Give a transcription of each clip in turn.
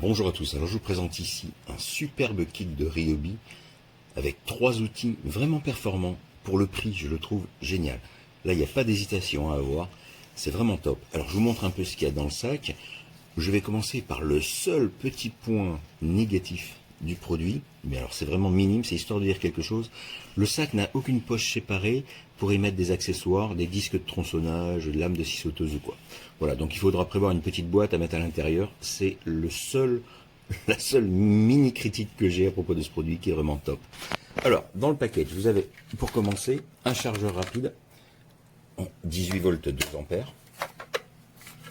Bonjour à tous, alors je vous présente ici un superbe kit de Ryobi avec 3 outils vraiment performants. Pour le prix, je le trouve génial. Là, il n'y a pas d'hésitation à avoir, c'est vraiment top. Alors je vous montre un peu ce qu'il y a dans le sac. Je vais commencer par le seul petit point négatif du produit, mais alors c'est vraiment minime, c'est histoire de dire quelque chose. Le sac n'a aucune poche séparée pour y mettre des accessoires, des disques de tronçonnage, de lames de scie sauteuse ou quoi. Voilà, donc il faudra prévoir une petite boîte à mettre à l'intérieur. C'est la seule mini critique que j'ai à propos de ce produit qui est vraiment top. Alors, dans le package, vous avez, pour commencer, un chargeur rapide en 18 volts 2 ampères,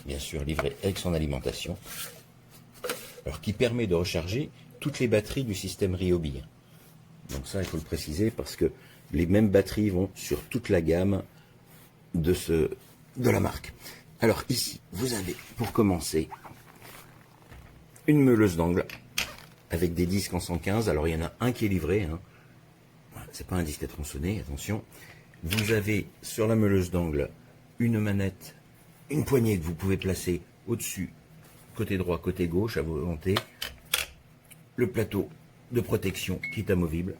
bien sûr livré avec son alimentation, alors qui permet de recharger toutes les batteries du système Ryobi. Donc ça, il faut le préciser parce que les mêmes batteries vont sur toute la gamme de la marque. Alors ici, vous avez, pour commencer, une meuleuse d'angle avec des disques en 115. Alors il y en a un qui est livré, hein. C'est pas un disque à tronçonner, attention. Vous avez sur la meuleuse d'angle une manette, une poignée que vous pouvez placer au-dessus, côté droit, côté gauche, à volonté. Le plateau de protection qui est amovible.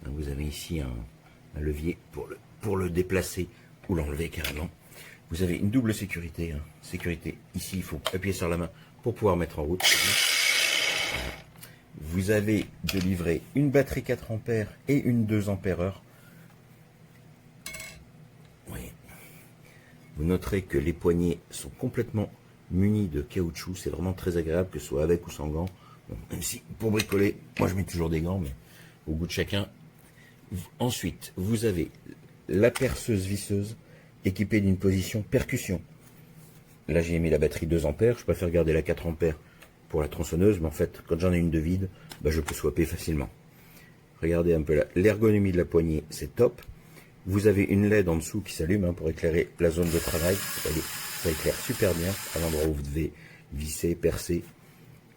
Vous avez ici un levier pour le déplacer ou l'enlever carrément. Vous avez une double sécurité. Sécurité, ici il faut appuyer sur la main pour pouvoir mettre en route. Vous avez de livrer une batterie 4 ampères et une 2 ampères-heure. Oui. Vous noterez que les poignets sont complètement munis de caoutchouc. C'est vraiment très agréable que ce soit avec ou sans gants. Bon, même si pour bricoler, moi je mets toujours des gants, mais au goût de chacun. Ensuite, vous avez la perceuse visseuse équipée d'une position percussion. Là, j'ai mis la batterie 2 ampères. Je préfère garder la 4 ampères pour la tronçonneuse, mais en fait, quand j'en ai une de vide, je peux swapper facilement. Regardez un peu l'ergonomie de la poignée, c'est top. Vous avez une LED en dessous qui s'allume pour éclairer la zone de travail. Ça éclaire super bien à l'endroit où vous devez visser, percer.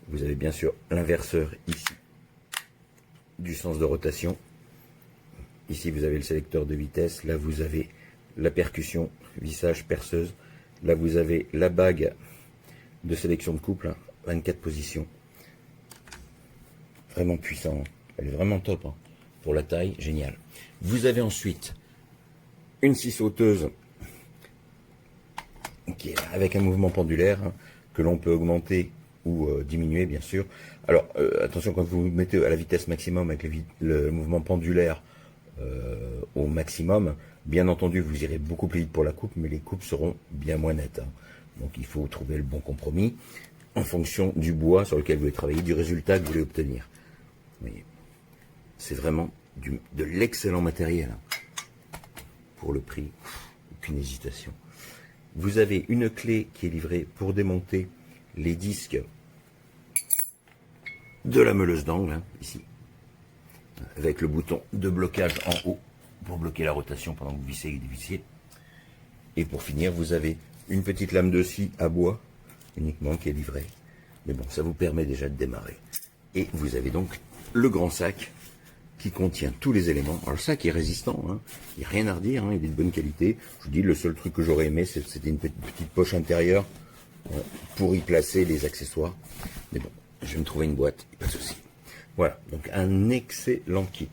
Vous avez bien sûr l'inverseur ici du sens de rotation. Ici, vous avez le sélecteur de vitesse. Là, vous avez la percussion, vissage, perceuse. Là, vous avez la bague de sélection de couple, 24 positions. Vraiment puissant. Elle est vraiment top. Pour la taille, génial. Vous avez ensuite une scie sauteuse qui est avec un mouvement pendulaire que l'on peut augmenter ou diminuer, bien sûr. Alors, attention, quand vous mettez à la vitesse maximum avec le mouvement pendulaire au maximum, bien entendu, vous irez beaucoup plus vite pour la coupe, mais les coupes seront bien moins nettes. Donc, il faut trouver le bon compromis en fonction du bois sur lequel vous voulez travailler, du résultat que vous voulez obtenir. C'est vraiment de l'excellent matériel. Pour le prix, aucune hésitation. Vous avez une clé qui est livrée pour démonter les disques de la meuleuse d'angle, ici, avec le bouton de blocage en haut pour bloquer la rotation pendant que vous vissez et dévissez. Et pour finir, vous avez une petite lame de scie à bois uniquement qui est livrée. Mais bon, ça vous permet déjà de démarrer. Et vous avez donc le grand sac qui contient tous les éléments. Alors le sac est résistant, il n'y a rien à redire, il est de bonne qualité. Je vous dis, le seul truc que j'aurais aimé, c'était une petite poche intérieure pour y placer les accessoires. Mais bon, je vais me trouver une boîte, pas de souci. Voilà, donc un excellent kit.